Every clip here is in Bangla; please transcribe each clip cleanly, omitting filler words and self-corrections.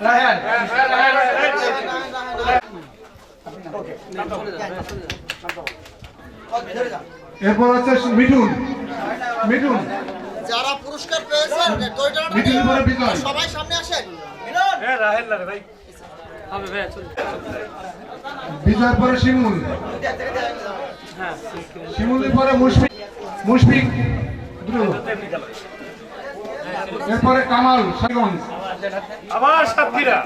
রায়হান এরপর আছে মিঠুন। মিঠুন যারা পুরস্কার পেয়েছেন মিঠুন পরে বিজয়। সবাই সামনে আসেন। রাহেল লাগে ভাই হবে ভাই চল বিজয় পরে শিমুল। শিমুলের পরে মুশফিক। মুশফিক এরপরে কামাল সাগন। আবার সাতক্ষীরা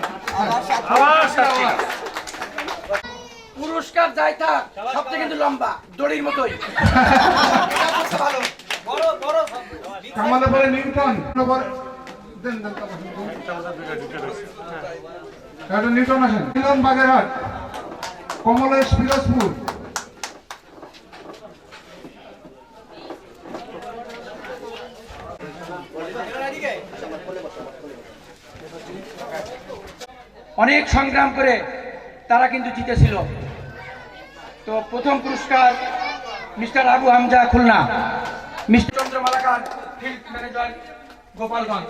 আবার সাতক্ষীরা পুরস্কার যাই থাক সবচেয়ে কিন্তু লম্বা দড়ির মতোই কামালের পরে নিউটন। নিউটন আসেন। মিলন বাগেরহাট। কমলেশ পিরোজপুর। অনেক সংগ্রাম করে তারা কিন্তু জিতেছিল। তো প্রথম পুরস্কার মিস্টার আবু হামজা খুলনা, মিস্টার চন্দ্র মালাকার ফিল্ড ম্যানেজার গোপালগঞ্জ,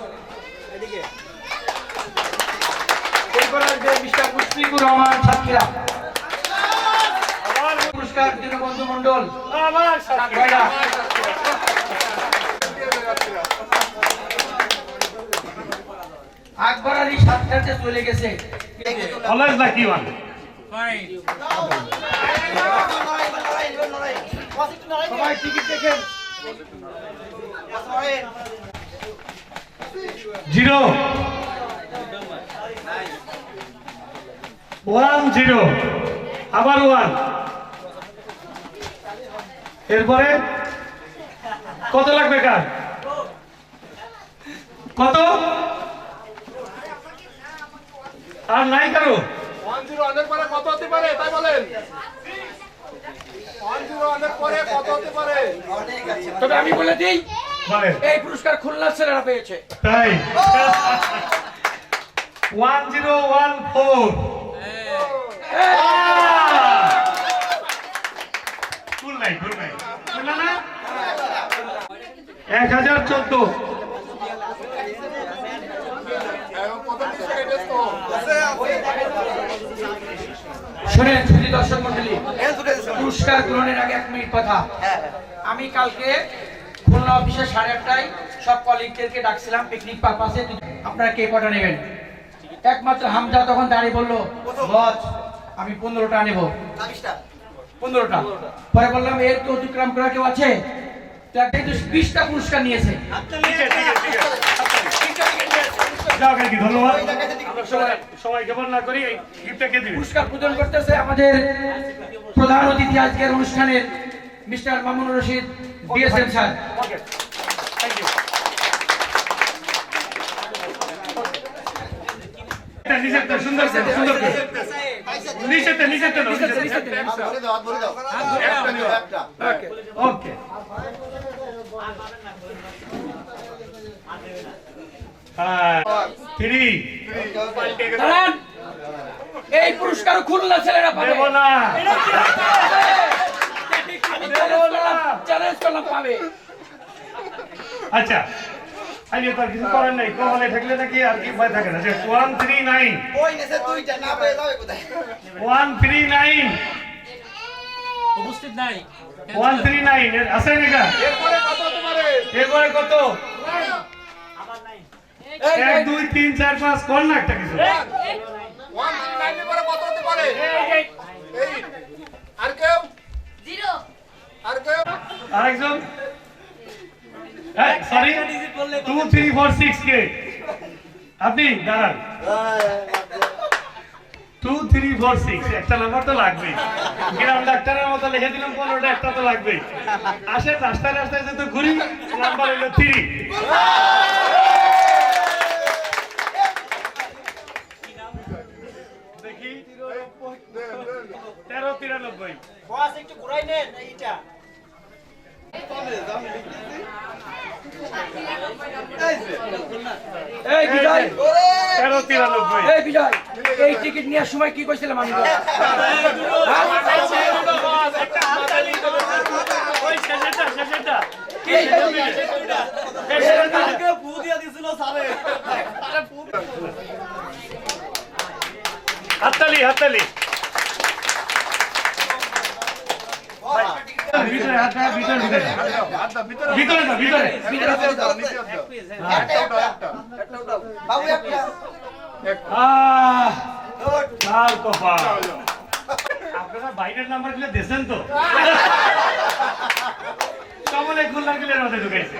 এরপর আসবে মিস্টার মুশফিকুর রহমান সাতক্ষীরা, পুরস্কার দীনবন্ধু মন্ডল সাতক্ষীরা, আকবর আলী সাতটাতে চলে গেছে। অলওয়েজ লাকি ওয়ান সবাই টিকিট দেখেন। 0 1 0 আবার 1। এরপরে কত লাগবে কার? কত আর নাই কারো? 10 অনেক পরে কত হতে পারে তাই বলেন। 10 অনেক পরে কত হতে পারে? তবে আমি বলে দিই বলেন। এই পুরস্কার খুলনার ছেলেরা পেয়েছে। তাই 1014 ফুল নাই খুলনা না 1014। শোনেন সুধী দর্শক মন্ডলী, পুরস্কার গ্রহণের আগে 1 মিনিট কথা। আমি কালকে খুলনা অফিসে 8:30টায় সব কলিগদেরকে ডাকছিলাম পিকনিক পারপাসে। আপনারা কে কটা নেবেন? একমাত্র হামজা তখন দাঁড়িয়ে বললো বস আমি 15টা নেব। 15টা পরে বললাম এর তো অতিক্রম করা কেউ আছে? তো একটা 20টা পুরস্কার নিয়েছে। যাও কাকি ধন্যবাদ। আমরা সবাই কেমন না করি এই গিফটটা কে দিবেন? পুরস্কার প্রদান করতেছে আমাদের প্রধান অতিথি আজকের অনুষ্ঠানের mister Mamunur Rashid BSM sir. Okay thank you. এটা নিচেতে সুন্দর করে নিচেতে ভরে দাও একটা। ওকে হ্যাঁ 3 দাঁড়ান, এই পুরস্কার খুলনা ছেলেরা পাবে। দেব না চ্যালেঞ্জ করলাম পাবে। আচ্ছা আইলে তো আর কিছু করার নাই। কমলে থাকলে নাকি আর কি ভয় থাকে না। যে 139 ওই নেছে দুইটা না পেয়ে যাবে কোথায়? 139 উপস্থিত নাই 139 আছে নাকি? এরপরে কত হতে পারে? এরপরে কত? 1 2 3 4 5 কোন না একটা কিছু 139 এর পরে কত হতে পারে? 8 আর কেউ? 0 আর কেউ? আরেকজন সরি 2 3 4 6 কে আপনি দাঁড়ান 2 3 4 6 একটা নাম্বার তো লাগবে। গ্রাম ডাক্তারের মতো লিখে দিলাম 15টা একটা তো লাগবে। আসে রাস্তায় রাস্তায় যেতে ঘুরি নাম্বার হলো 3। দেখি 1393 বস একটু ঘুরাই নেন এইটা। এই বিজয়, 1393 এই বিজয়, এই টিকিট নেওয়ার সময় কি কইছিলাম আমি? ফু দিয়া দিছিল স্যারে। হাততালি। ভিতরে হাত দাও, ভিতরে ভিতরে ভিতরে দাও, ভিতরে। বাবু একটা লাল কপাল। আপনারা বাইরের নাম্বার গুলো দিয়েছেন তো? সকলে খুলনা গুলের মধ্যে ঢুকাইছে।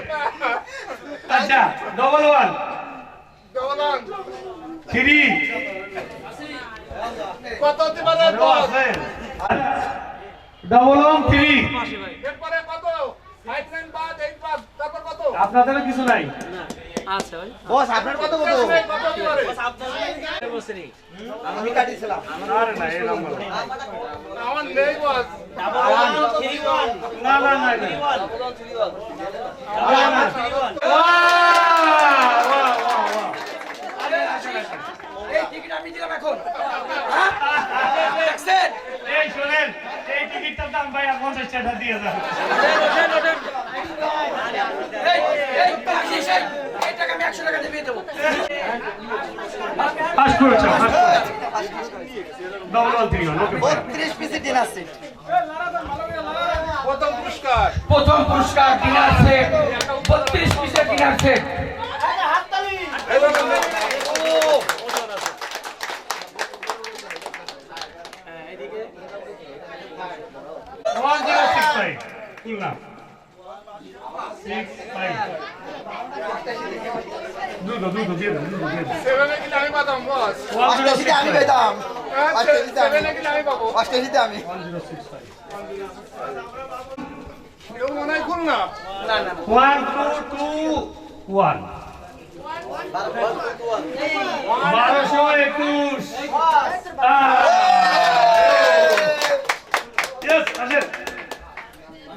আচ্ছা, 11 3 কত হতে পারে? আছে 11 3 এরপরে কত? 5 9 5 8 5 তারপর কত? আপনাদের কিছু নাই। আছে ভাই বস আপনার কত কত কত হতে পারে? বসেনি আমি কাটিছিলাম আরে না, এই নাম্বার আমার নেই বস। না না না না। এই টিকিট আমি দিলাম এখন। হ্যাঁ? দেখছেন? এই শুনেন, এই টিকিটটার দাম ভাই 50 টাকা দিয়ে যান। এই আসিস, এই টাকা আমি 100 টাকা দিয়ে দেবো। পাস করেছে, পাস করেছে। 11 ওকে। 32 পিসের ডিনার সেট প্রথম পুরস্কার প্রথম পুরস্কার ডিনার সেট, 32 পিসের ডিনার সেট। দুটো দিয়ে দেন, দুটো দিয়ে দেন। 7 কিলো আমি পাতাম বস। 88 আমি পেতাম 7 কিলো আমি পাবো। 88 আমি 1065 কেউ মনে হয় খুলনা। 1 2 2 1 1221 Yes, আসেন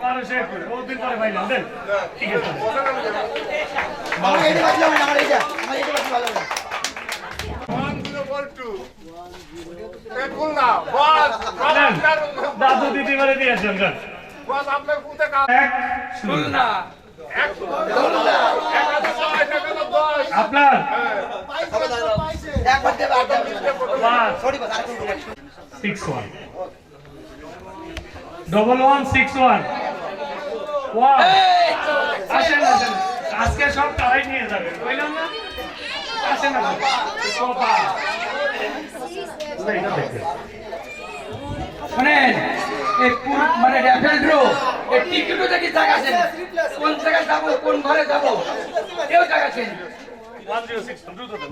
1221 বহুত দিন পরে পাইলাম দেন ঠিক আছে আমার এটা বাজলো না আমার এটা ভালো না 1042 খুলনা বস। দেন, দাদু দিদি মারে দিয়ে আসেন দেন বস আপনার কোনটা কাজ? খুলনা। আপনার একবার দেব আর দেব 1 সরি বস আর কোন 61 1161 ওয়াও আসেন আসেন আজকে সব তারাই নিয়ে যাবে কইলাম না আসেন না সোফা এইটা দেখেন শোনেন, এই মানে র্যাফেল ড্র, এই টিকিটও দেখি জায়গা আছে। কোন জায়গায় যাবো, কোন ঘরে যাবো, কেউ জায়গা আছে। 106 দ্রুত দেন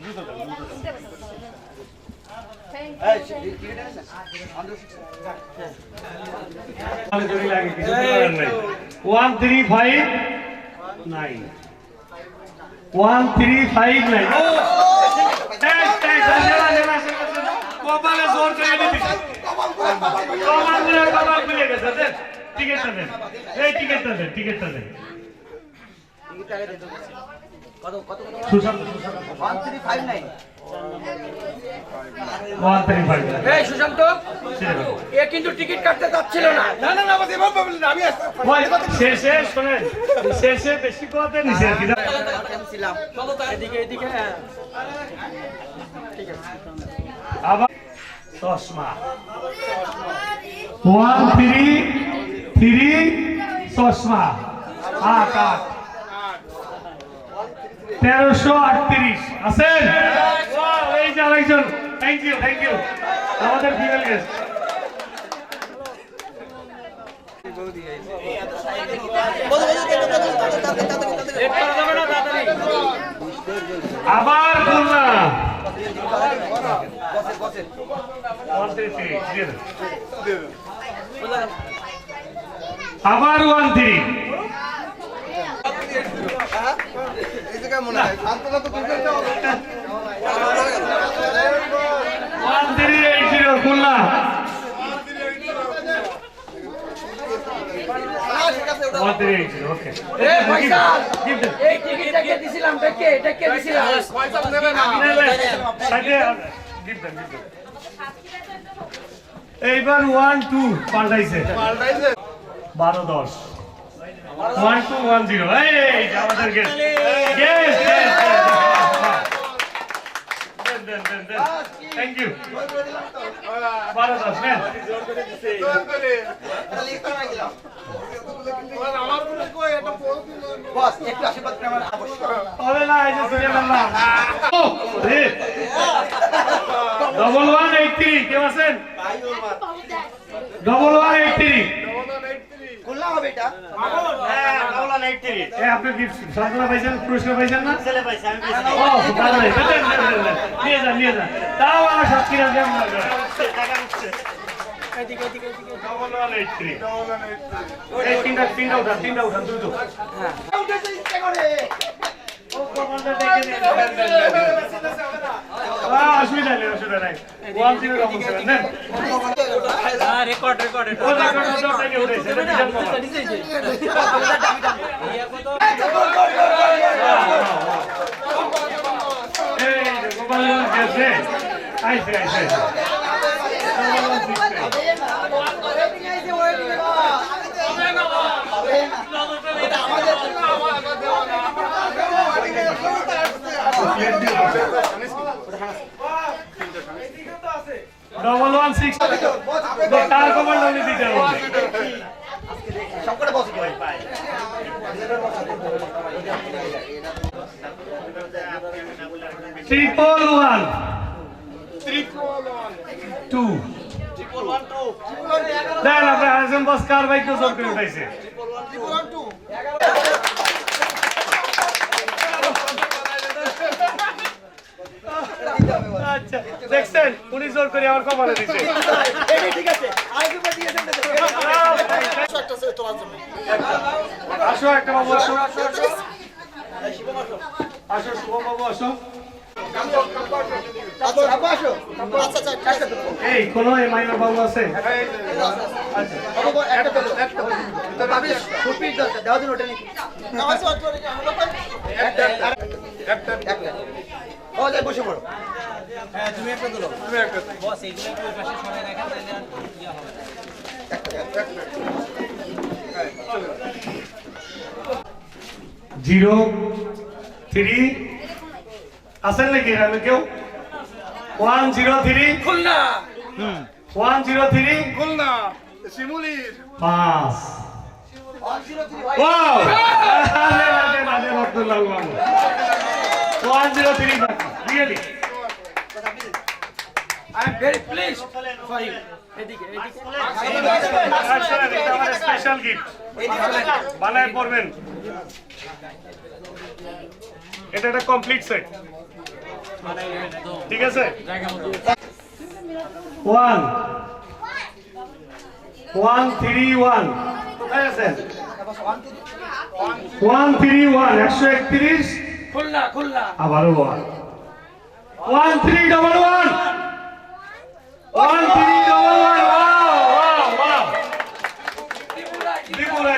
তাহলে যদি লাগে কিছু করার নাই 1359 1359 ও কপালে জোর করে দিছি কপাল খুলে গেছে দেন টিকিটটা দেন এই টিকিটটা দেন সুশান্ত 1359 135 এই সুশান্ত, এ কিন্তু টিকিট কাটতে চাচ্ছিল না। শেষে শোনেন শেষে বেশি কথা নিছে আর কি ছিলাম এদিকে হ্যাঁ আবার চশমা 133 চশমা 8 1338 আছেন এই যে আরেকজন থ্যাংক ইউ আমাদের ফিমেল গেস্ট আবার খুলনা 133 দিয়ে দেন। আবার 13 এই জায়গায় মনে হয় আন্তলা তো ক্রিকেট দাও 1380 খুলনা ঠিক আছে 180 ওকে এ পয়সা, এই টিকিটটা কে দিছিলাম, এটা কে দিছিলাম? পয়সা নেবে না। এইবার 1 2 পাল্টাইছে পাল্টাইছে 12 10 1 2 1 0 এই যে আমাদের গেস্ট থ্যাংক ইউ গোল করে দিলাম তো 12-10 নেন জোর করে। এটা লিখতে না গেলাম বল, আমার বলে কই এটা বল দিল। বস একটু আশীর্বাদ করে আমার আবশ্যক হবে না এই যে সিরিয়াল নাম ডবল 183 কেউ আছেন 1183 খুলনা হবে এটা এ আপনি কি সাধনা পাইছেন পুরস্কার পাইছেন না ও ভালো নিয়ে যান তাও আমার সাতক্ষীরা জ্যাম না এদিকে এদিকে এদিকে 1183 এই তিনটা উঠান দ্রুত উঠেছে ইচ্ছা করে ও কমান্ডার দেখে নিন অসুবিধা নাই 10 কমছে নেন হ্যাঁ রেকর্ড রেকর্ড ও রেকর্ড থেকে উঠেছে এটা বিশাল ব্যাপার। এই যে গোপাল গেছে আইছে ডবল 16 তার কমান্ড আমি দিতে হবে সবকটা বস ট্রিপল 1 2 দেন আপনি হাসান বস কার বাইক জোর করে উঠাইছে আচ্ছা দেখছেন উনি জোর করে আমার কপালে দিছে এটা ঠিক আছে আরেকবার দিয়েছেন একটা সে তোলার জন্য আসো একটা বাবু আসো আসো শুভম বাবু আসো আচ্ছা আব্বা আসো আচ্ছা একটা তো এই কোন এই মাইনর বাবু আছে আচ্ছা বাবা একটা তো তো ভাবি সুপি দরকার দাও দিন ওটা নাকি আছে অত একটা ও যাই বসে পড়ো হ্যাঁ তুমি একটা দিলো বস এইগুলো একটু ওই পাশে সরাই রাখেন তাহলে আর ইয়া হবে জিরো 3 আছেন নাকি আমি কেউ 103 খুলনা 103 খুলনা শিমুলির 5 103 ওয়াও আরে আব্দুল্লাহ বাবু 103 really I am very pleased for you এদিকে এদিকে আচ্ছা এটা আমার স্পেশাল গিফট বানায় পড়বেন এটা একটা কমপ্লিট সেট ঠিক আছে 131 কোথায় আছেন 131 131 খুলনা খুলনা আবারও 1 1311 1311 ওয়াও ত্রিপুরা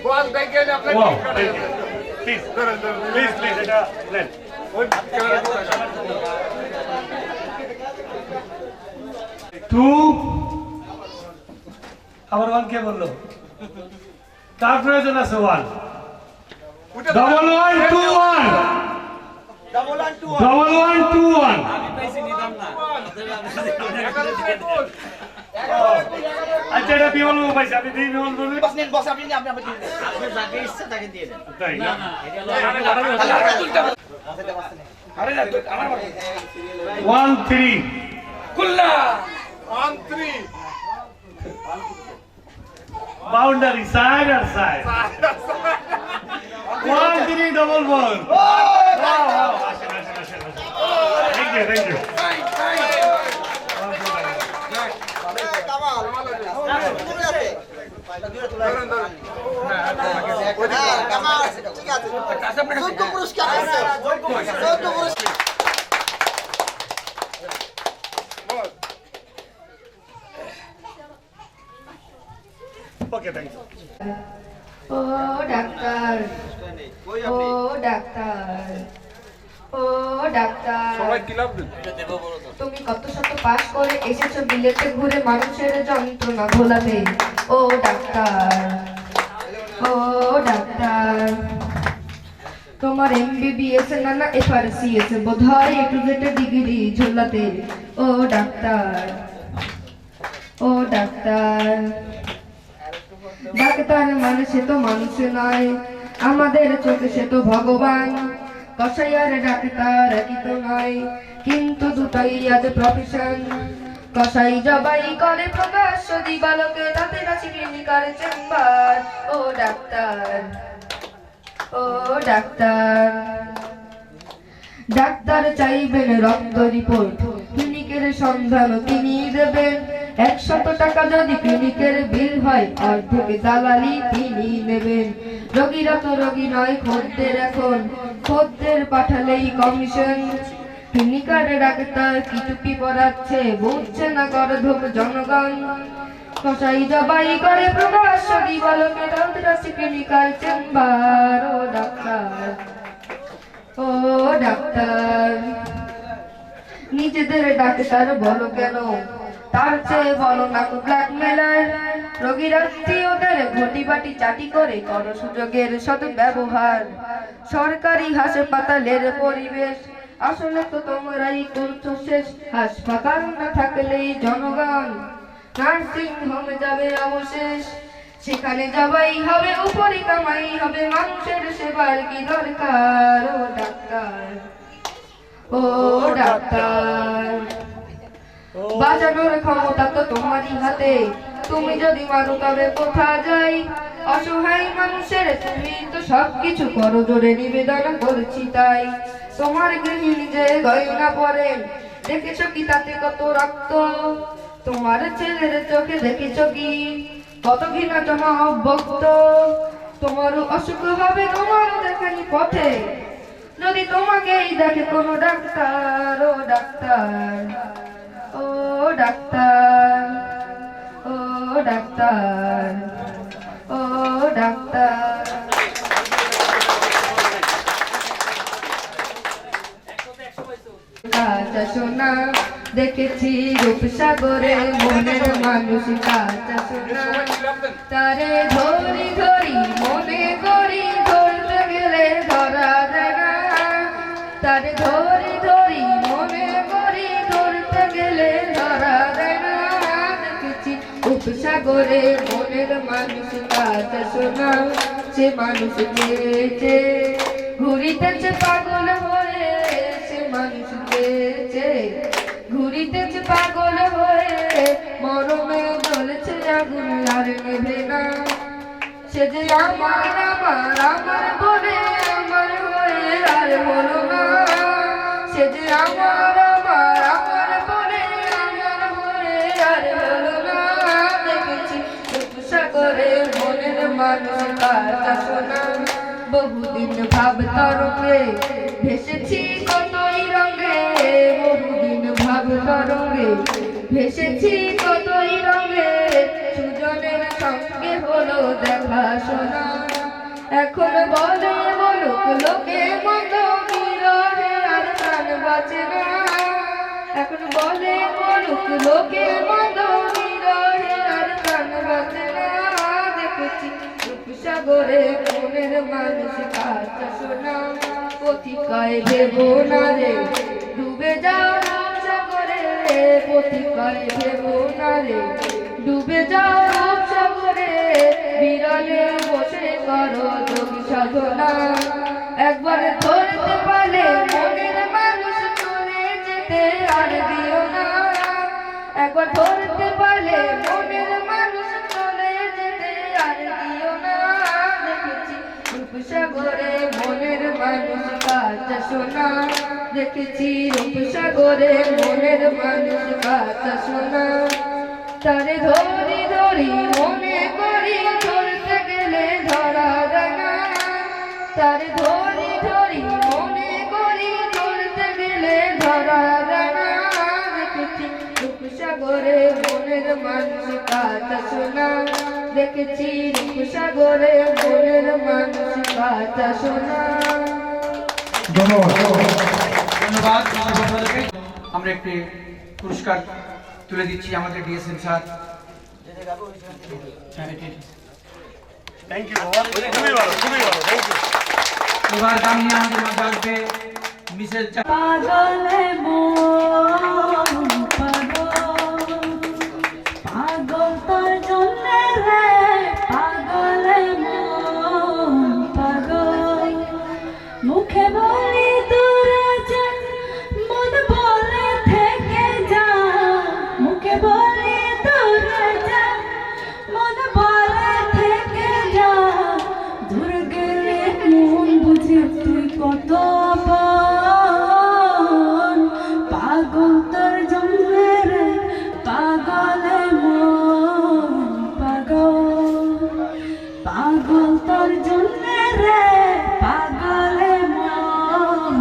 বল দেখে আপনি ওয়াও প্লিজ প্লিজ এটা নেন ওই ক্যামেরা 2 আবার 1 কে বললো তার প্রয়োজন আছে 1 ডাবল 1 2 1 ডাবল 1 2 ডাবল 1 2 1 আমি পাইছি নিতাম না আচ্ছা এটা বিমল বাবু পাইছে আপনি দিই বিমল বাবু বস নেন বস আপনি আপনি আমাকে দিন আপনি যাকে ইচ্ছা তাকে দিয়ে দেন তাই না আরে না আমার বাড়ি 1 3 খুলনা 13 বাউন্ডারি সাইড আর সাইড 1 3 ডাবল 1 ওয়াও আসেন thank you fine fine Kamal দূরে আছে দূরে তোলা কামাল ঠিক আছে কাছে আপনার কাছে 14 পুরস্কার আছে 14 পুরস্কার ওকে থ্যাংক ইউ ও ডাক্তার ও ডাক্তার ও ডাক্তার সবাই ক্লাব দিন তুমি কত শত পাস করে এসেছো বিলেতে ঘুরে মানুষের যন্ত্রণা ভোলাতে ও ডাক্তার ও ডাক্তার তোমার MBBS নানা FRCS বোধহয় A to Z ডিগ্রি ঝোলাতে। ও ডাক্তার, ও ডাক্তার, ডাক্তার মানে সে তো মানুষ নয়, আমাদের চোখে সে তো ভগবান। কসাই আর ডাক্তার একই তো নয়, কিন্তু দুটাই আজ প্রফেশন। কসাই জবাই করে প্রকাশ্য দিবালোকে, তাতে আছে ক্লিনিকার চেম্বার। ও ডাক্তার, ও ডাক্তার, ডাক্তার চাইবেন রক্ত রিপোর্ট, ক্লিনিকের সন্ধান তিনি দেবেন। 100 টাকা যদি ক্লিনিকের বিল হয়, অর্ধেক দালালি তিনি নেবেন। রোগীরা তো রোগী নয় খদ্দের এখন, খদ্দের পাঠালেই কমিশন। ক্লিনিকার ডাক্তার কি টুপি পরাচ্ছে, বুঝছে না গর্ধব জনগণ। কসাই জবাই করে প্রকাশ্য দিবালোকে, তাদের আছে ক্লিনিকার চেম্বার। ও ডাক্তার, ও ডাক্তার, নিজেদের ডাক্তার বলো কেন, তার চেয়ে বলো না ব্ল্যাকমেলার। রোগীর আত্মীয়দের ঘটি বাটি চাটি করে করো সুযোগের সদ ব্যবহার। সরকারি হাসপাতালের পরিবেশ আসলে তো তোমরাই করছো শেষ। হাসপাতাল না থাকলেই জনগণ নার্সিং হোমে যাবে অবশেষ। সেখানে যাবাই হবে উপরি কামাই হবে, মানুষের সেবার কি দরকার। ও ডাক্তার, ও ডাক্তার, বাঁচানোর ক্ষমতা তো তোমারই হাতে, তুমি যদি মারো তবে কোথা যাই। অসহায় মানুষের তুমি তো সবকিছু করো, জোরে নিবেদন করছি তাই। তোমার গৃহিণী যে গয়না পরেন, দেখেছো কি তাতে কত রক্ত? তোমার ছেলের চোখে দেখেছো কি কত ঘৃণা জমা অব্যক্ত? তোমারও অসুখ হবে তোমারও দেখানি পথে, যদি তোমাকেই দেখে কোনো ডাক্তার। ও ডাক্তার, ও ডাক্তার, ও ডাক্তার, ও ডাক্তার। কাঁচা সোনা দেখেছি রূপসাগরে, মনের মানুষ কাঁচা সোনা। তারে ধরি ধরি মনে করি, ধরতে গেলে ধরা যায় না। তারে ধরি ধরি মনে করি, ধরতে গেলে ধরা যায় না। দেখেছি রূপসাগরে মনের মানুষ কাঁচা সোনা, সে মানুষ চেয়েছে ঘুরিতেছে পাগল হয়ে, সে মানুষ চেয়েছে ঘুরিতেছে পাগল হয়ে। মরমে জ্বলেছে আগুন আর নেভে না, সে যে আমার আমার আমার বলে আমার হয়ে আর হলো না। সে যে আমার আমার আমার বলে আমার হয়ে আর হলো না। দেখেছি রূপসাগরে মনের মানুষ কাঁচা সোনা, বহুদিন ভাব তরঙ্গে ভেসেছি কতই রঙে। বহুদিন ভাব তরঙ্গে ভেসেছি কতই রঙে, সুজনের সঙ্গে হলো দেখা শোনা। এখন বলে বলুক লোকে মন্দ, বিরহে আর প্রাণ বাঁচে না। এখন বলে বলুক লোকে মন্দ, বিরহে আর প্রাণ বাঁচে না। দেখেছি রূপসাগরে মনের মানুষ কাঁচা সোনা, পথিকায় ভেবো না রে ডুবে যাও রূপসাগরে। পথিকায় ভেবো না রে ডুবে যাও রূপসাগরে, বিরলে বসে করো যোগী সাধনা। একবার ধরতে পারলে মনের মানুষ চলে যেতে আর দিও না। একবার ধরতে পারলে মনের মানুষ চলে যেতে আর দিও না। দেখেছি রূপসাগরে মনের মানুষ কাঁচা সোনা, দেখেছি রূপসাগরে মনের মানুষ কাঁচা সোনা। তারে ধরি ধরি মনে করি, ধরতে গেলে ধরা যায় না। তারে ধরি ধরি মনে করি, ধরতে গেলে ধরা যায় না। দেখেছি রূপসাগরে মনের মানুষ কাঁচা সোনা, দেখেছি রূপসাগরে মনের মানুষ কাঁচা সোনা। ধন্যবাদ। আমরা একটি পুরস্কার তুলে দিচ্ছি আমাদের ডিএসএম স্যার। থ্যাংক ইউ, খুবই ভালো, খুবই ভালো, থ্যাংক ইউ। এবার গান নিয়ে আমাদের মাঝে আসবে মিসেস পাগলে মন পাগল পাগল তোর জন্য রে পাগলে মন পাগল মুখে বলি দূরে যা মন বলে থেকে যা মুখে বলি দূরে যা মন বলে থেকে যা দূর গেলে মন বুঝে তুই কত আপন পাগল তোর জন্য রে পাগলে মন পাগল পাগল তোর জন্য রে পাগলে মন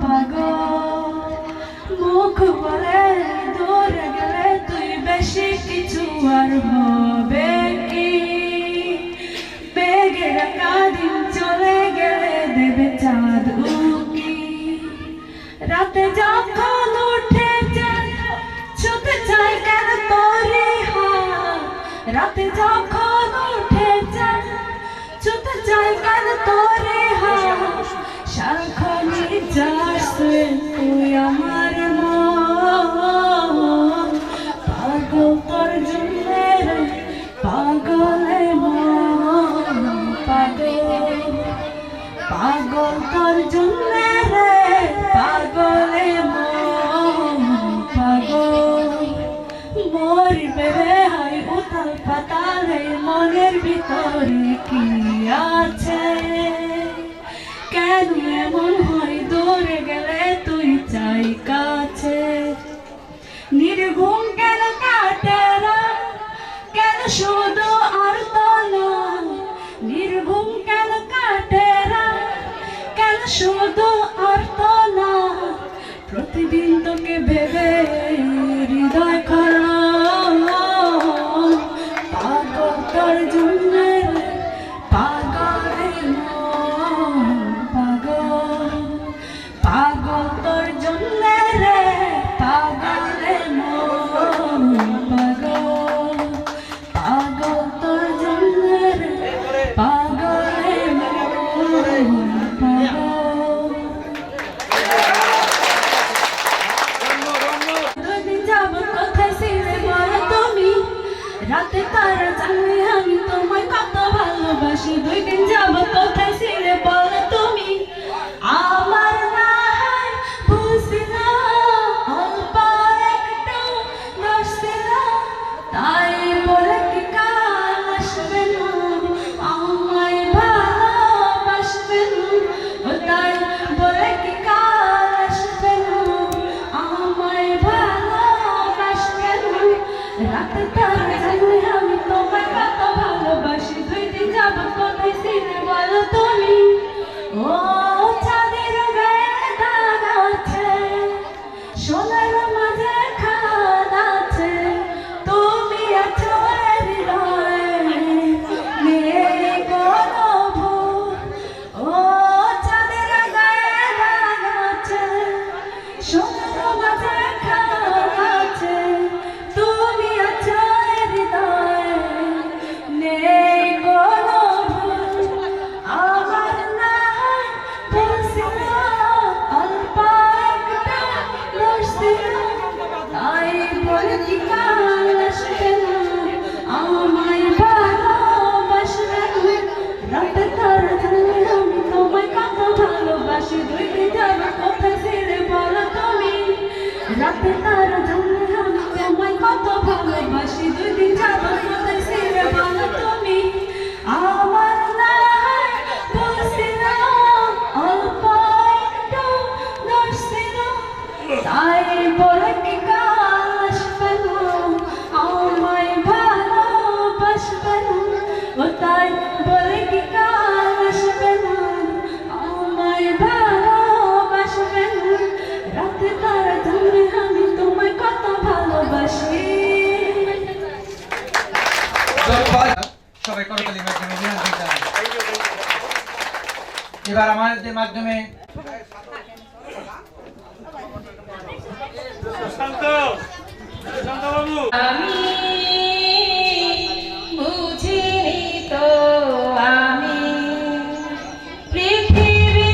পাগল মুখ বলে দূরে গেলে তুই বেশি কিছু আর হবে কি বেগের কাদিন চলে গেলে দেবে চাঁদ উকি রাতে যখন উঠে যাই ছুতে চাই কেন তোরে হাত রাতে যখন উঠে যাই ছুতে চাই কেন তোরে হাত সারাক্ষণই যাস তুই আমার মন পাগল তোর জন্য রে পাগলে মন পাগল পাগল তোর জন্য রে পাগলে মন পাগল মরবে রে হাই উথাল পাতালে মনের ভিতরে কি আছে কেন এমন হয় দূরে গেলে তুই চাই কাছে নির্ঘুম কেন কাটে রাত কেন শুধু আর তলা নির্ঘুম কেন কাটে রাত কেন শুধু আর তলা প্রতিদিন তোকে ভেবে হৃদয় খারাপ পাগল তোর জন্য পাগলে মন পাগল পাগল তোর জন্য রে পাগলে মন পাগল পাগল তোর জন্য রে পাগলে মন পাগল দুদিন যাবত কোথায় ছিলে বলো তুমি রাতে তারা জানলে আমি তোমায় কত ভালোবাসি 2 দিন যাবত কোথায় ছিলে বলো তুমি আমার না হয় বুঝছিল অল্প একটু দোষ ছিল তাই বলে কি কাল আসবে না আমায় ভালোবাসবে না ও তাই বলে কি কাল আসবে না আমায় ভালোবাসবে না রাতে তারা জানলে আমি তোমায় কত ভালোবাসি 2 দিন যাবত কোথায় ছিলে বলো তুমি ও চাঁদের গায়ে দাগ আছে সোনার মাঝে খাদ আছে তুমি আছো হৃদয়ে নেই কোনো ভুল ও চাঁদের গায়ে দাগ আছে সোনার মাঝে খাদ আছে তুমি আছো হৃদয়ে নেই কোনো ভুল আমার না বলছিল অল্প একটা দোষ ছিল তাই বলে কি কাল আসবে না আমায় ভালোবাসবে না রাতে তারা জানলে আমি তোমায় কত ভালোবাসি 2 দিন যাবত কোথায় ছিলে বলো তুমি রাতে তারা জানলে আমি তোমায় কত ভালোবাসি 2 দিন যাবত কোথায় ছিলে বলো তুমি আমার না বলছিল অল্প একটু দোষ ছিল তাই বলে কি কাল আসবে না আমায় ভালোবাসবে না ও তাই বলে কি কাল আসবে না আমায় ভালোবাসবে না রাতে তারা জানলে আমি তোমায় কত ভালোবাসি সবাই করতালির মাধ্যমে অভিনন্দন জানাই। এবার আমাদের মাধ্যমে সুশান্ত সুশান্ত বাবু আমি বুঝিনি তো আমি পৃথিবী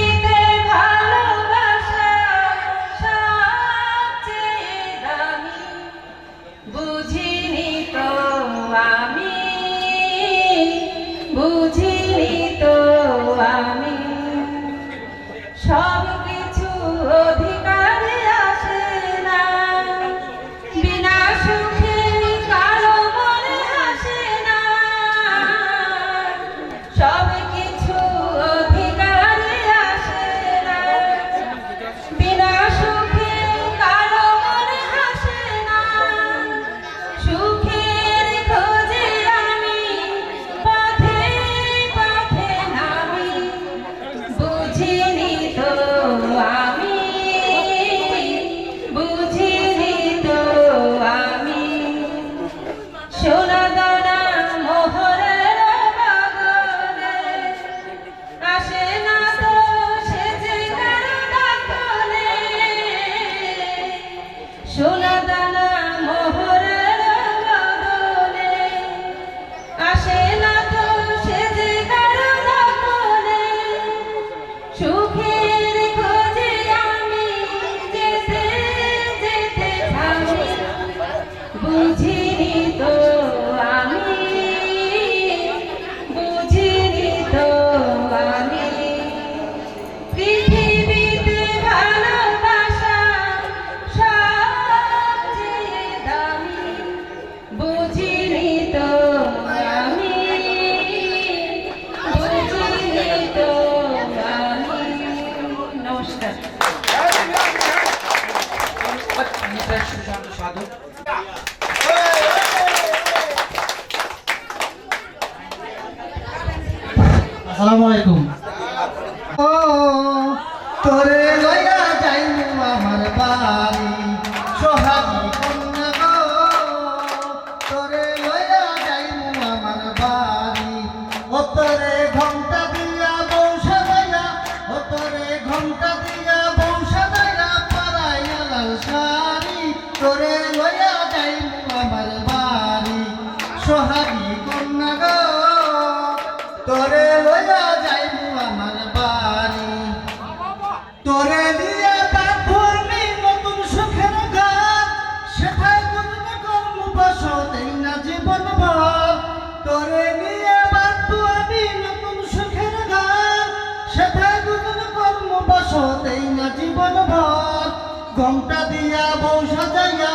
ঘোমটা দিয়া বউ সাজাইয়া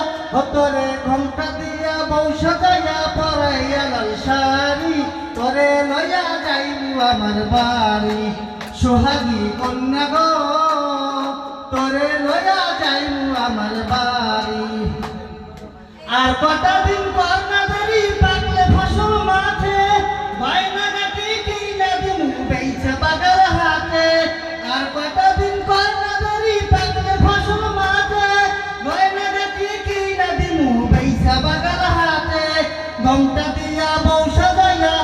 তোরে ঘোমটা দিয়া বউ সাজাইয়া পরাইয়া লাল শাড়ি তোরে লইয়া যাইবু আমার বাড়ি সোহাগী কন্যা গো তোরে লইয়া যাইবু আমার বাড়ি আর কটা দিন পর না ধরি পাকলে ফসল মাঠে বাইনা গাটি কিনা দিন বেইছে বাগার হাতে আর কটা দিন পর না ধরি পাকলে ফসল মাঠে বাইনা গাটি কিনা দিন বেইছে বাগার হাতে ঘোমটা দিয়া বউ সাজাইয়া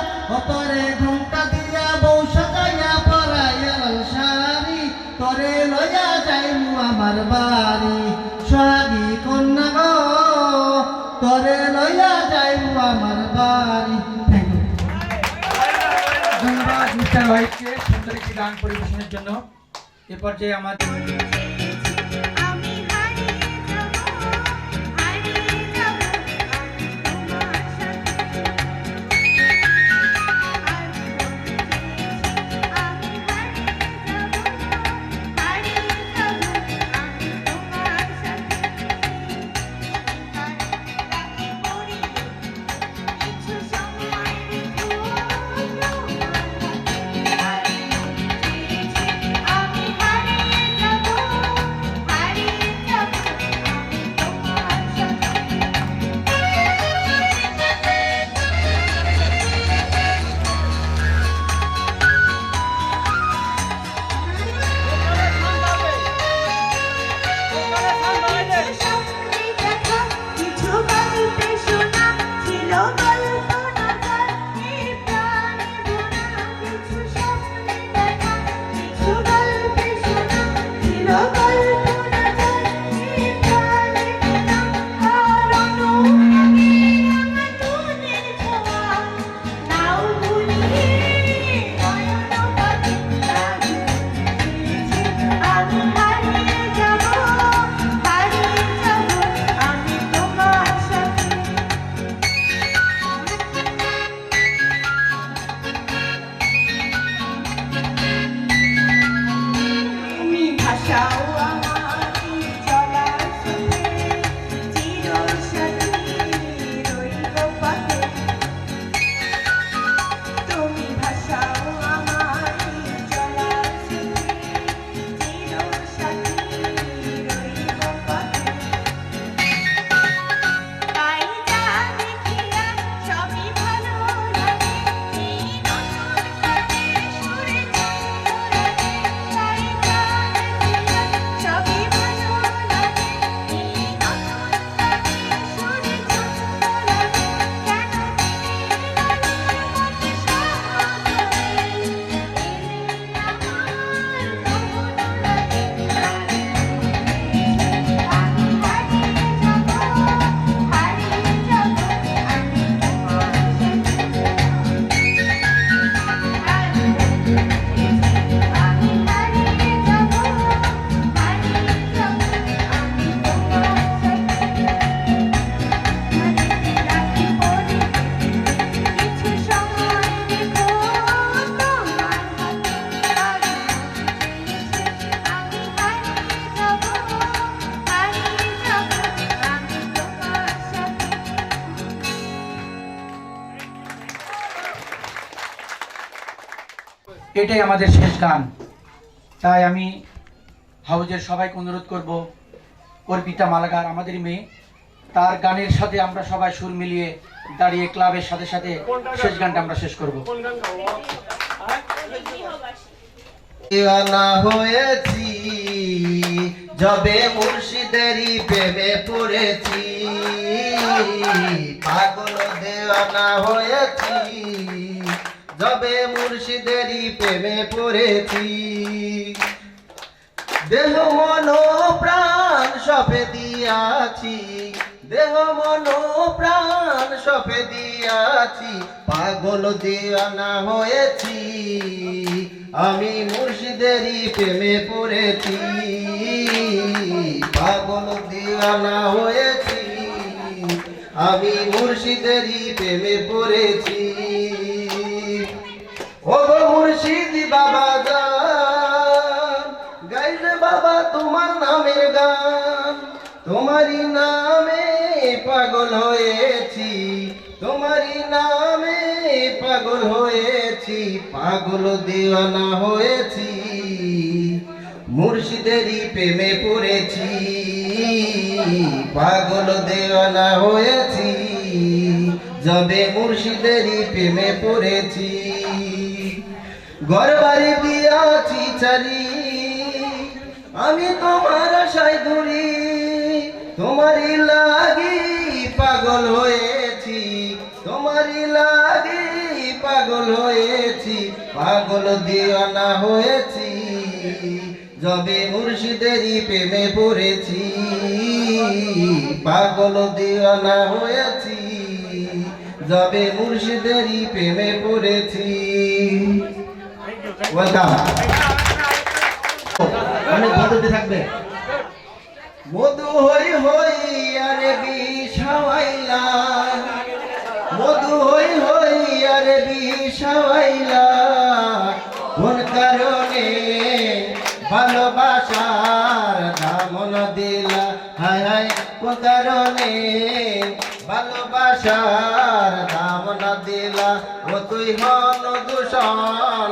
তোরে ঘোমটা দিয়া বউ সাজাইয়া পরাইয়া লাল শাড়ি তোরে লইয়া যাইবু আমার বাড়ি সোহাগী কন্যা গো তোরে লইয়া যাইবু আমার বাড়ি। ধন্যবাদ মিস্টার ওয়াহিদকে সুন্দর একটি গান পরিবেশনের জন্য। এ পর্যায়ে আমাদের আমি হারিয়ে যাব তোমার সাথে আমি হারিয়ে যাব তোমার সাথে রাতে পড়ি কিছু সময় রেখো আমি হারিয়ে যাব কিছু গল্পে শোনা ছিল কল্পনা এই প্রাণে বোনা কিছু স্বপ্নে দেখা কিছু গল্পে শোনা ছিল কল্পনা এই প্রাণে বোনা আর অনুরাগে আমার মনের ছোঁয়া নাও ভুলিয়ে নয়ন পাখি আমি হারিয়ে যাব আমি তোমার সাথে তুমি ভাষাও আমার চলার সাথে চিরসাথী রইব পথে তুমি ভাষাও আমার চলার সাথে চিরসাথী রইব পথে তাই যা দেখিয়া সবই ভালো লাগে এই নতুন গানে সুরে ছন্দ লাগে তাই যা দেখিয়া সবই ভালো লাগে এই নতুন গানে সুরে ছন্দ লাগে কেন দিনের আলোর মতো সহজে এলে আমার মন লাগে আমি হারিয়ে যাব আমি তোমার সাথে আমি হারিয়ে যাব আমি তোমার সাথে রাতে পড়ি কিছু সময় রেখো তোমার হাতে আমি হারিয়ে যাব আমি তোমার সাথে এটাই আমাদের শেষ গান। তাই আমি হাউজের সবাইকে অনুরোধ করব, অর্পিতা মালাকার আমাদের মেয়ে, তার গানের সাথে আমরা সবাই সুর মিলিয়ে দাঁড়িয়ে ক্লাবের সাথে সাথে শেষ গানটা আমরা শেষ করব। দিওয়ানা হয়েছি যবে মুর্শিদেরই প্রেমে পড়েছি পাগল দেওয়ানা হয়েছি যবে মুর্শিদেরই প্রেমে পড়েছি দেহ মন প্রাণ সপে দিয়াছি দেহ মন প্রাণ সপে দিয়াছি পাগল দিওয়ানা হয়েছি আমি মুর্শিদেরই প্রেমে পড়েছি পাগল দিওয়ানা হয়েছি আমি মুর্শিদেরই প্রেমে পড়েছি ও গো মুর্শিদ বাবা জান গাইলে বাবা তোমার নামের গান তোমারই নামে পাগল হয়েছি, তোমারই নামে পাগল হয়েছি, পাগল দিওয়ানা হয়েছি, মুর্শিদেরই প্রেমে পড়েছি, পাগল দিওয়ানা হয়েছি, যবে মুর্শিদেরই প্রেমে পড়েছি। ঘরবাড়ি দিয়াছি চারি, আমি তোমার আশায় ঘুরি, তোমারই লাগি পাগল হয়েছি, তোমারই লাগি পাগল হয়েছি, পাগল দিওয়ানা হয়েছি, যবে মুর্শিদেরই প্রেমে পড়েছি, পাগল দিওয়ানা হয়েছি, যবে মুর্শিদেরই প্রেমে পড়েছি। ওয়েলকাম। অনেক পদ্ধতি থাকবে। মধু হই হই আরে বিষাওয়াইলা, মধু হই হই আরে বিষাওয়াইলা, কোন কারণে ভালোবাসার দামন দিলা, হায় হায় কোন কারণে ভালোবাসার দামন দিলা, ও তুই হন দূষণ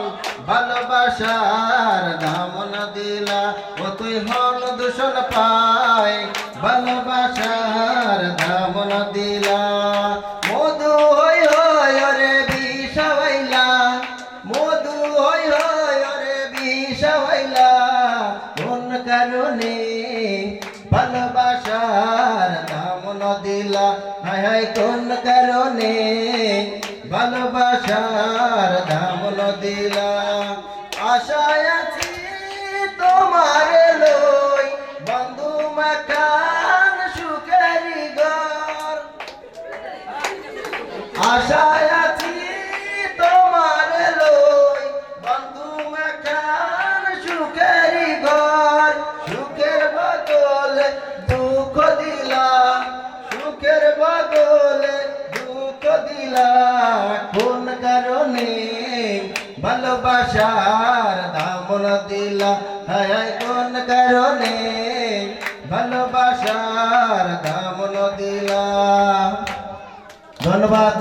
ভালোবাসার দামন দিলা, ও তুই হন দূষণ পায় ভালোবাসার দামন দিলা। মধু হই হই রে বিষাওয়াইলা, মধু হই হই রে বিষাওয়াইলা, কোন কারণে ভালোবাসার দামন দিলা, হায় হায় কোন কারণে ভালোবাসার দামন দিলা। আশায় আছি তোমার লই বন্ধু মাখান সুখেরি ঘর, আশায় আছি তোমার লই বন্ধু মাখান সুখেরি ঘর, সুখের বদলে দুঃখ দিলা, সুখের বদলে দুঃখ দিলা, কোন কারণে ভালোবাসার দামন দিলা, হায় হায় কোন কারণে ভালোবাসার দামন দিলা। ধন্যবাদ।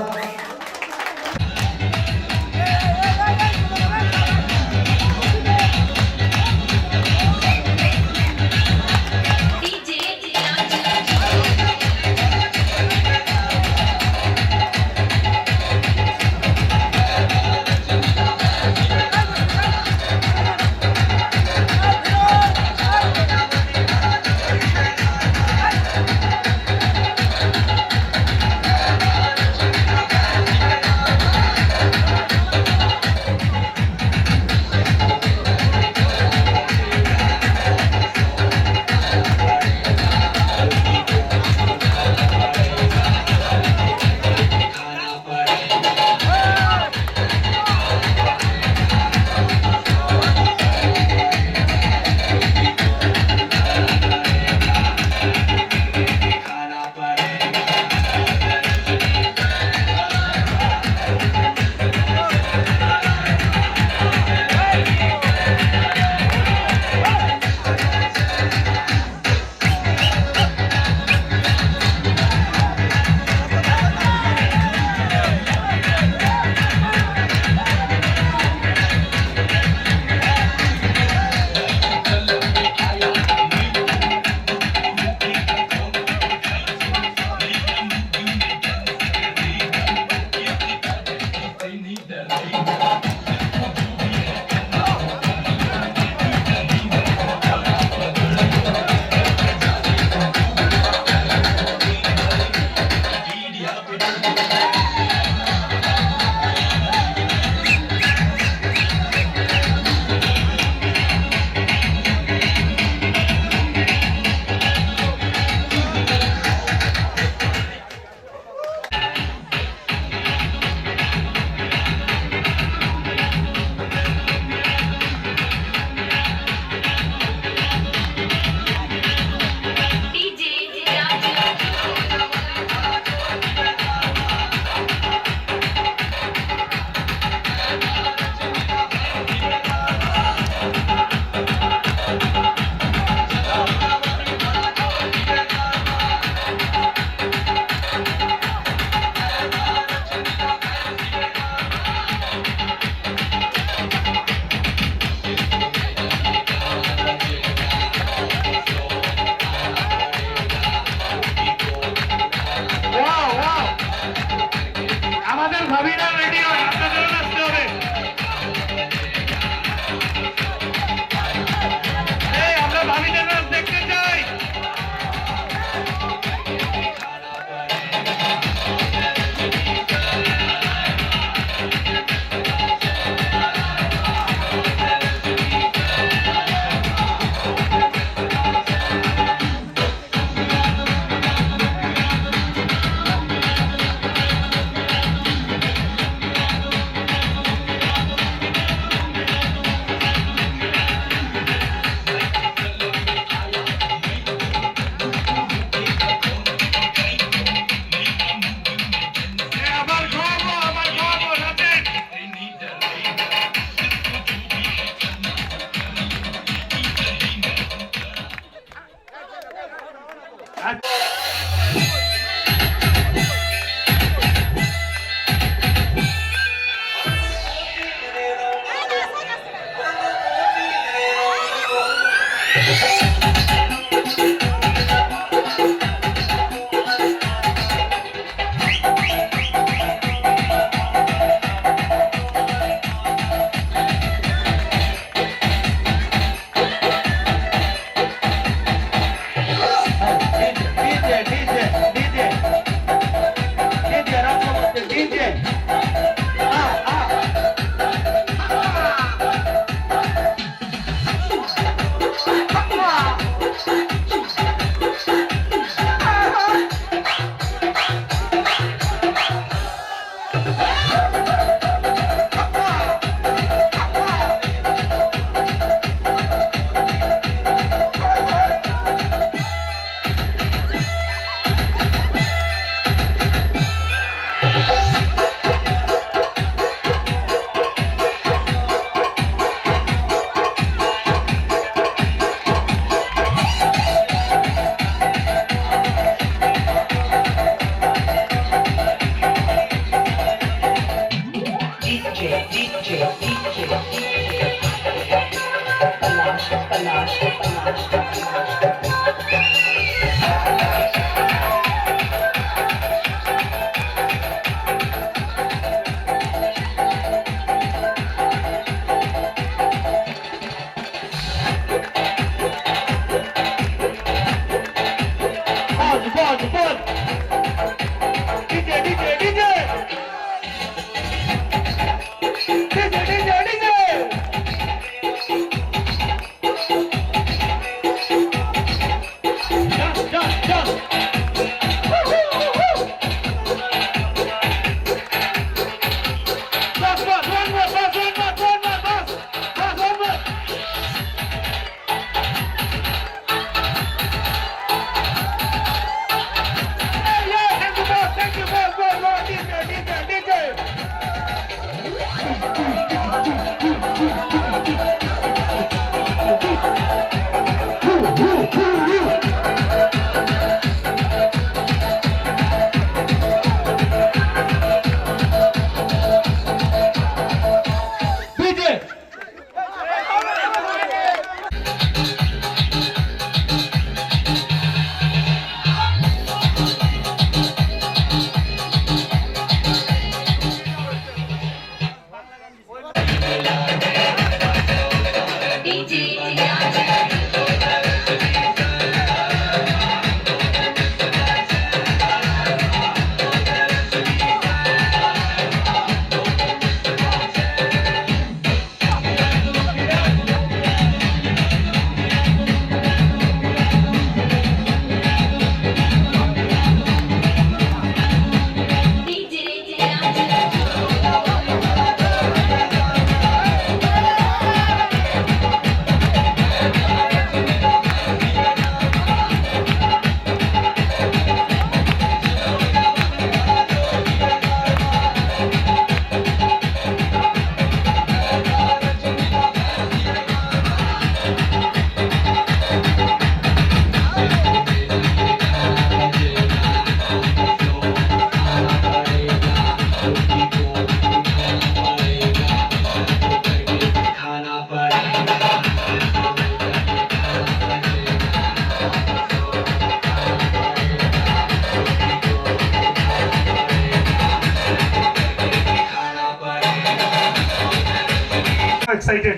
এক্সাইটেড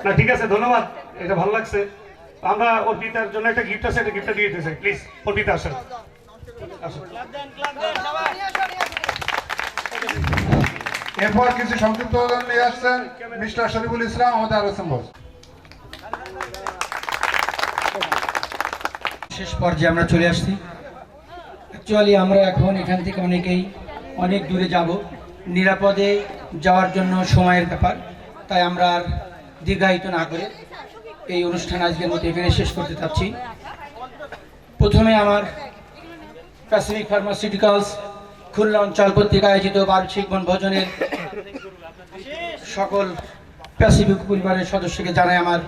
না, ঠিক আছে, ধন্যবাদ, এটা ভালো লাগছে। আমরা অর্পিতার জন্য একটা গিফট আছে, এটা গিফটটা দিয়ে দিতেছি। প্লিজ অর্পিতা আসেন, আসেন। এরপর কিছু সংক্ষিপ্ত নিয়ে আসছেন মিস্টার শরীফুল ইসলাম, আমাদের আলোচনা বস। শেষ পর্যায়ে আমরা চলে আসছি। অ্যাকচুয়ালি আমরা এখন এখান থেকে অনেক দূরে যাব, নিরাপদে যাওয়ার জন্য সময়ের ব্যাপার, তাই আমরা আর দীর্ঘায়িত না করে এই অনুষ্ঠান আজকের মতো এখানে শেষ করতে চাচ্ছি। প্রথমে আমার প্যাসিফিক ফার্মাসিউটিক্যালস খুলনা অঞ্চল কর্তৃক আয়োজিত বার্ষিক বনভোজনের সকল প্যাসিফিক পরিবারের সদস্যকে জানাই আমার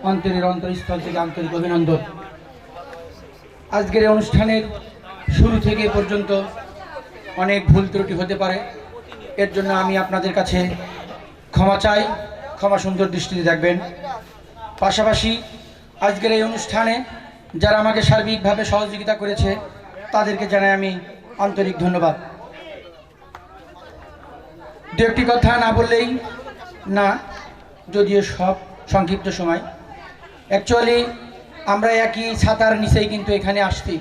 অন্তরস্থল থেকে আন্তরিক অভিনন্দন। আজকের এই অনুষ্ঠানের শুরু থেকে পর্যন্ত অনেক ভুল ত্রুটি হতে পারে, এর জন্য আমি আপনাদের কাছে ক্ষমা চাই, ক্ষমা সুন্দর দৃষ্টিতে দেখবেন। পাশাপাশি আজকের এই অনুষ্ঠানে যারা আমাকে সার্বিকভাবে সহযোগিতা করেছে তাদেরকে জানাই আমি আন্তরিক ধন্যবাদ। দু একটি কথা না বললেই না, যদিও সব সংক্ষিপ্ত সময়। অ্যাকচুয়ালি আমরা একই ছাতার নিচেই কিন্তু এখানে আসছি।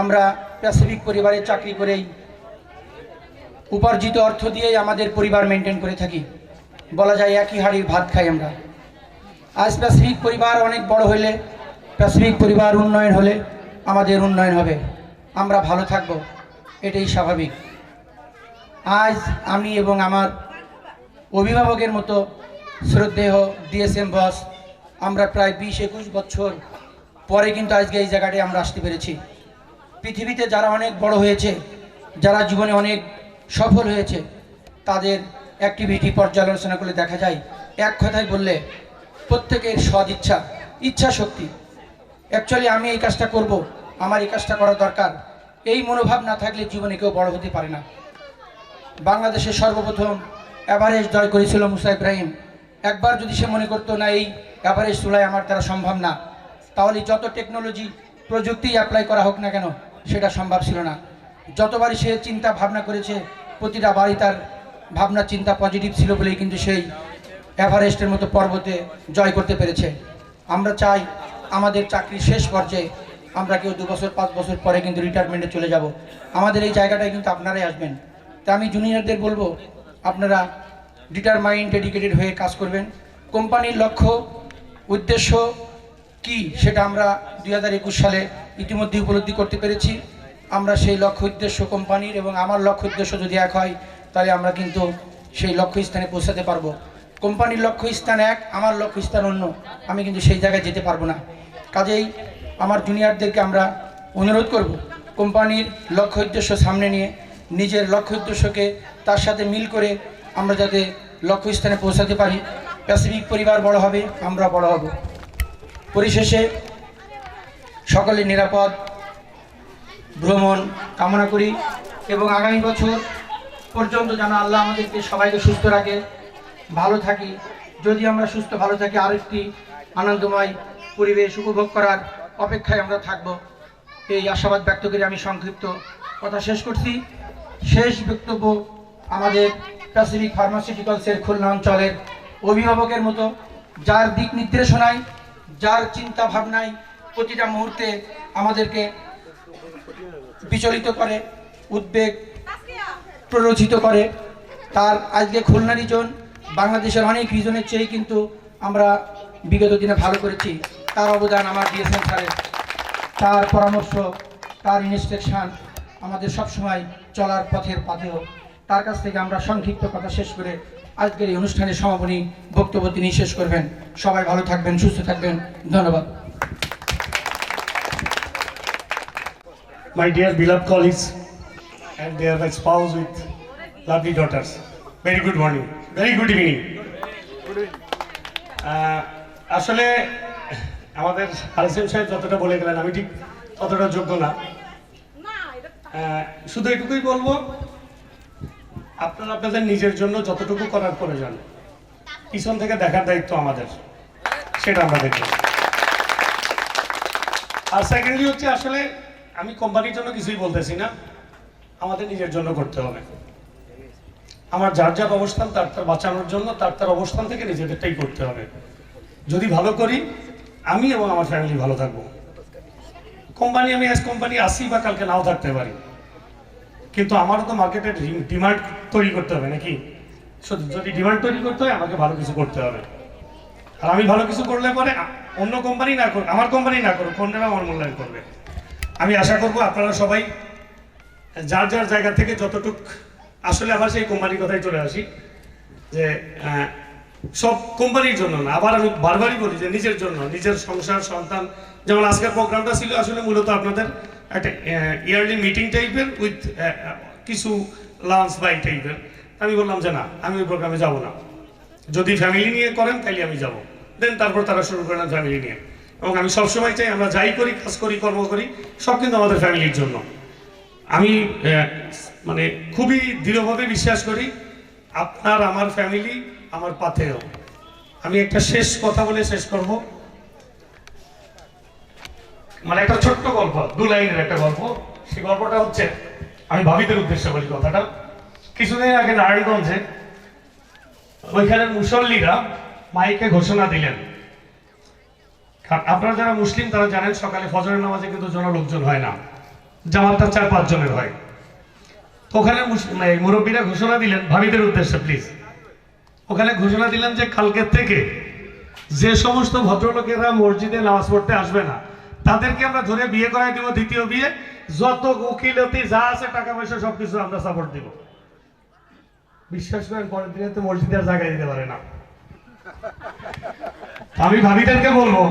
আমরা প্যাসিফিক পরিবারে চাকরি করেই উপার্জিত অর্থ দিয়েই আমাদের পরিবার মেনটেন করে থাকি। বলা যায় একই হাঁড়ির ভাত খাই আমরা। আজ প্যাসিফিক পরিবার অনেক বড় হলে, প্যাসিফিক পরিবার উন্নয়ন হলে আমাদের উন্নয়ন হবে, আমরা ভালো থাকব, এটাই স্বাভাবিক। আজ আমি এবং আমার অভিভাবকের মতো শ্রদ্ধেয় ডিএসএম বস, আমরা প্রায় 20-21 বছর পরে কিন্তু আজকে এই জায়গাটায় আমরা আসতে পেরেছি। পৃথিবীতে যারা অনেক বড় হয়েছে, যারা জীবনে অনেক সফল হয়েছে, তাদের অ্যাক্টিভিটি পর্যালোচনা করলে দেখা যায় এক কথায় বললে প্রত্যেকের সদ ইচ্ছা শক্তি। অ্যাকচুয়ালি আমি এই কাজটা করব, আমার এই কাজটা করা দরকার, এই মনোভাব না থাকলে জীবনে কেউ বড় হতে পারে না। বাংলাদেশের সর্বপ্রথম এভারেস্ট জয় করেছিল মুসা ইব্রাহিম। একবার যদি সে মনে করতো না এই এভারেস্ট চূড়ায় আমার দ্বারা সম্ভব না, তাহলে যত টেকনোলজি প্রযুক্তি অ্যাপ্লাই করা হোক না কেন সেটা সম্ভব ছিল না। যতবারই সে চিন্তা ভাবনা করেছে, প্রতিটা বাড়ি তার ভাবনা চিন্তা পজিটিভ ছিল বলেই কিন্তু সেই এভারেস্টের মতো পর্বতে জয় করতে পেরেছে। আমরা চাই আমাদের চাকরির শেষ পর্যায়ে আমরা কেউ 2 বছর 5 বছর পরে কিন্তু রিটায়ারমেন্টে চলে যাব, আমাদের এই জায়গাটায় কিন্তু আপনারাই আসবেন। তা আমি জুনিয়রদের বলবো, আপনারা ডিটারমাইন্ড ডেডিকেটেড হয়ে কাজ করবেন। কোম্পানির লক্ষ্য উদ্দেশ্য কি সেটা আমরা 2021 সালে ইতিমধ্যে উপলব্ধি করতে পেরেছি। আমরা সেই লক্ষ্য উদ্দেশ্য কোম্পানির এবং আমার লক্ষ্য উদ্দেশ্য যদি এক হয়, তাহলে আমরা কিন্তু সেই লক্ষ্য স্থানে পৌঁছাতে পারবো। কোম্পানির লক্ষ্য স্থান এক, আমার লক্ষ্য স্থান অন্য, আমি কিন্তু সেই জায়গায় যেতে পারবো না। কাজেই আমার জুনিয়রদেরকে আমরা অনুরোধ করব, কোম্পানির লক্ষ্য উদ্দেশ্য সামনে নিয়ে নিজের লক্ষ্য উদ্দেশ্যকে তার সাথে মিল করে আমরা যাতে লক্ষ্য স্থানে পৌঁছাতে পারি। প্যাসিফিক পরিবার বড় হবে, আমরা বড় হব। পরিশেষে সকলের নিরাপদ ভ্রমণ কামনা করি এবং আগামী বছর পর্যন্ত যেন আল্লাহ আমাদেরকে সবাইকে সুস্থ রাখে, ভালো থাকি। যদি আমরা সুস্থ ভালো থাকি, আরেকটি আনন্দময় পরিবেশ উপভোগ করার অপেক্ষায় আমরা থাকব, এই আশাবাদ ব্যক্ত করে আমি সংক্ষিপ্ত কথা শেষ করছি। শেষ বক্তব্য আমাদের প্যাসিফিক ফার্মাসিউটিক্যালসের খুলনা অঞ্চলের অভিভাবকের মতো, যার দিক নির্দেশনায়, যার চিন্তা ভাবনায় প্রতিটা মুহূর্তে আমাদেরকে বিচলিত করে, উদ্বেগ প্ররোচিত করে। তার আজকে খুলনা রিজন বাংলাদেশের অনেক রিজনের চেয়ে কিন্তু আমরা বিগত দিনে ভালো করেছি। তার অবদান আমার ডিএসএম স্যারের, তার পরামর্শ, তার ইনস্ট্রাকশন আমাদের সবসময় চলার পথের পাথেও। তার কাছ থেকে আমরা সংক্ষিপ্ত কথা শেষ করে আজকের এই অনুষ্ঠানের সমাপনী বক্তব্য তিনি শেষ করবেন। সবাই ভালো থাকবেন, সুস্থ থাকবেন, ধন্যবাদ। My dear beloved colleagues and their spouse with lovely daughters, very good morning, very good evening. আসলে আমাদের আলিসেম সাহেব যতটা বলে গেলেন আমি ঠিক ততটা যোগ্য না। শুধু এটুকুই বলবো, আপনারা আপনাদের নিজের জন্য যতটুকু করার প্রয়োজন, পিছন থেকে দেখার দায়িত্ব আমাদের, সেটা আমরা দেখব। আর সেকেন্ডলি হচ্ছে, আসলে আমি কোম্পানির জন্য কিছুই বলতেছি না, আমাদের নিজের জন্য করতে হবে। আমার যার যার অবস্থান তার বাঁচানোর জন্য তার অবস্থান থেকে নিজেদেরটাই করতে হবে। যদি ভালো করি, আমি এবং আমার ফ্যামিলি ভালো থাকবো। কোম্পানি, আমি আজ কোম্পানি আসি বা কালকে নাও থাকতে পারি, কিন্তু আমারও তো মার্কেটের ডিমান্ড তৈরি করতে হবে নাকি? যদি ডিমান্ড তৈরি করতে হয়, আমাকে ভালো কিছু করতে হবে। আর আমি ভালো কিছু করলে পরে অন্য কোম্পানি না করুক, আমার কোম্পানি না করুক, অন্যরা আমার মূল্যায়ন করবে। আমি আশা করব আপনারা সবাই যার যার জায়গা থেকে যতটুক, আসলে আবার সেই কোম্পানির কথাই চলে আসি যে সব কোম্পানির জন্য না, আবার আমি বারবারই বলি যে নিজের জন্য, নিজের সংসার, সন্তান। যেমন আজকের প্রোগ্রামটা ছিল আসলে মূলত আপনাদের একটা ইয়ারলি মিটিং টাইপের উইথ কিছু লাঞ্চ বাই টাইপের। আমি বললাম যে না, আমি ওই প্রোগ্রামে যাব না। যদি ফ্যামিলি নিয়ে করেন তাহলে আমি যাব, দেন তারপর তারা শুরু করেন ফ্যামিলি নিয়ে। এবং আমি সবসময় চাই আমরা যাই করি, কাজ করি, কর্ম করি, সব কিন্তু আমাদের ফ্যামিলির জন্য। আমি মানে খুবই দৃঢ়ভাবে বিশ্বাস করি আপনার আমার ফ্যামিলি আমার পাথেয়। আমি একটা শেষ কথা বলে শেষ করব। মানে একটা ছোট্ট গল্প, 2 লাইনের একটা গল্প। সেই গল্পটা হচ্ছে, আমি ভাবিদের উদ্দেশ্যে বলি কথাটা। কিছুদিন আগে নারায়ণগঞ্জে ওইখানের মুসল্লিরা মাইকে ঘোষণা দিলেন, আপনারা যারা মুসলিম তারা জানেন সকালে ফজরের নামাজে কিন্তু জন লোকজন হয় না, জামাতটা 4-5 জনের হয়। তো ওখানে মুরব্বীরা ঘোষণা দিলেন, ভাবিদের উদ্দেশ্যে প্লিজ, ওখানে ঘোষণা দিলেন যে কালকের থেকে যে সমস্ত ভদ্রলোকেরা মসজিদে নামাজ পড়তে আসবে না তাদেরকে আমরা ধরে বিয়ে করাই দিব, দ্বিতীয় বিয়ে, যত উকিলতি যা আছে টাকা পয়সা সবকিছু আমরা সাপোর্ট দিব। বিশ্বাস করেন পরের দিনে তো মসজিদে আর জায়গায় দিতে পারে না। আমি ভাবিদেরকে বলবো,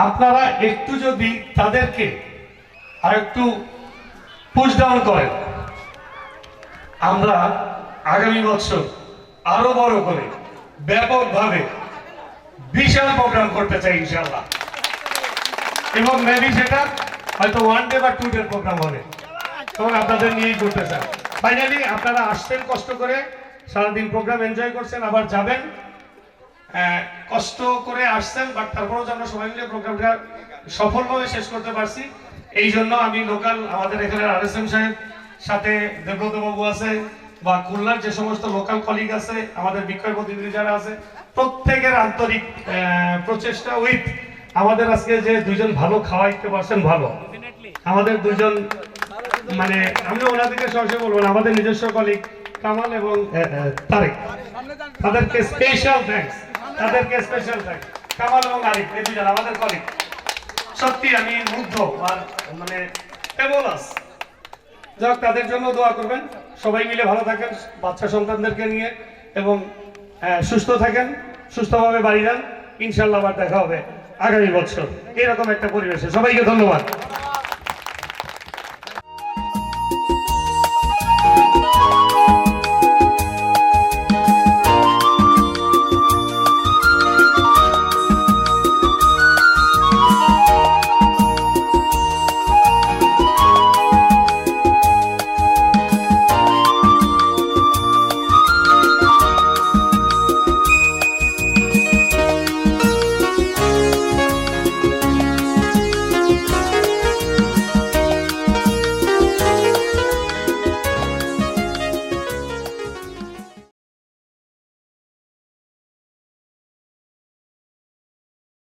আপনারা একটু যদি তাদেরকে আর একটু পুশ ডাউন করেন, আমরা আগামী বছর আরো বড় করে ব্যাপকভাবে বিশাল প্রোগ্রাম করতে চাই ইনশাআল্লাহ। এবং মেবি সেটা হয়তো 1 ডে বা 2 ডে প্রোগ্রাম হবে, এবং আপনাদের নিয়েই করতে চাই। ফাইনালি আপনারা আসছেন কষ্ট করে, সারাদিন প্রোগ্রাম এনজয় করছেন, আবার যাবেন, কষ্ট করে আসছেন, বাট তারপরেও আমরা সবাই মিলে প্রোগ্রামটা সফলভাবে শেষ করতে পারছি। এই জন্য আমি লোকাল আমাদের এখানে RSM সাহেব, সাথে দেবব্রত বাবু আছে, বা খুলনার যে সমস্ত লোকাল কলিগ আছে, আমাদের বিক্রয় প্রতিনিধি যারা আছে, প্রত্যেকের আন্তরিক প্রচেষ্টা উইথ আমাদের আজকে যে 2 জন ভালো খাওয়াইতে পারছেন, ভালো আমাদের 2 জন, মানে আমি ওনাদেরকে সরাসরি বলবো না, আমাদের নিজস্ব কলিগ কামাল এবং তারেক, তাদেরকে স্পেশাল থ্যাঙ্কস, কামাল এবং আরিফ, এই 2 জন আমাদের কলিগ। সত্যি আমি মুগ্ধ, আর মানে ফেবুলাস। যাক, তাদের জন্য দোয়া করবেন, সবাই মিলে ভালো থাকেন বাচ্চা সন্তানদেরকে নিয়ে, এবং সুস্থ থাকেন, সুস্থভাবে বাড়ি যান। ইনশাল্লাহ আবার দেখা হবে আগামী বছর এরকম একটা পরিবেশে। সবাইকে ধন্যবাদ।